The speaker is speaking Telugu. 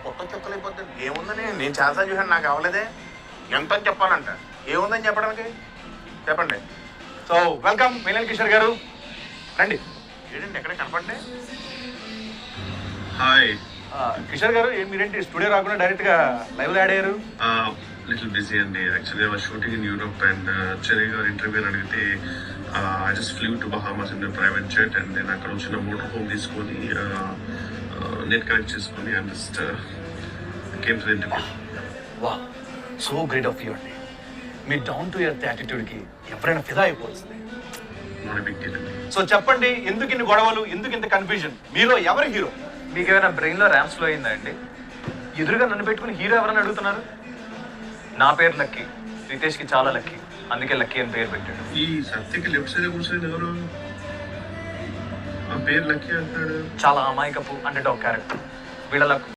పుట్ట చుక్కలైపోతుంది ఏముందని నేను చాలాసార్లు చూసాను, నాకు అవ్వలేదే. ఎంత అని చెప్పాలంట, ఏముందని చెప్పడానికి చెప్పండి. సో వెల్కమ్ మిలన్ కిషోర్ గారు, రండి. ఏంటండి ఎక్కడ కనపండి. హాయ్ కిషోర్ గారు, మీరేంటి స్టూడియో రాకుండా డైరెక్ట్గా లైవ్లో యాడ్ అయ్యారు? లిటిల్ బిజీ అండి. Actually I was shooting in Europe and cherry గారు ఇంటర్వ్యూ అడిగితే I just flu to Bahamas in private jet and నేను అక్కడ వచ్చిన మోటార్ హోమ్ తీసుకొని నెట్ కనెక్ట్ చేసుకొని and just came to interview. వా, సో గ్రేట్ ఆఫ్ యూ అండి. మీ డౌన్ టు ఎర్త్ యాటిట్యూడ్కి ఎవరైనా ఫిదా అయిపోతుంది. నాట్ బిగ్ డీల్ అండి. సో చెప్పండి, ఎందుకు ఇన్ని గొడవలు, ఎందుకు ఇంత కన్ఫ్యూజన్? మీలో ఎవరు హీరో? మీకు ఏమైనా బ్రెయిన్లో ర్యామ్ స్లో అయిందా అండి? ఎదురుగా నన్ను పెట్టుకుని హీరో ఎవరని అడుగుతున్నారు. నా పేరు లక్కీ, రితేష్కి చాలా లక్కీ, అందుకే లక్కీ అని పేరు పెట్టాడు. ఈ సత్యకి లెఫ్ట్ సైడ్ కూర్చొని ఎవరు ఆ పేరు లక్కీ అంటాడు? చాలా అమాయకపు అంటే ఒక క్యారెక్టర్. వీళ్ళ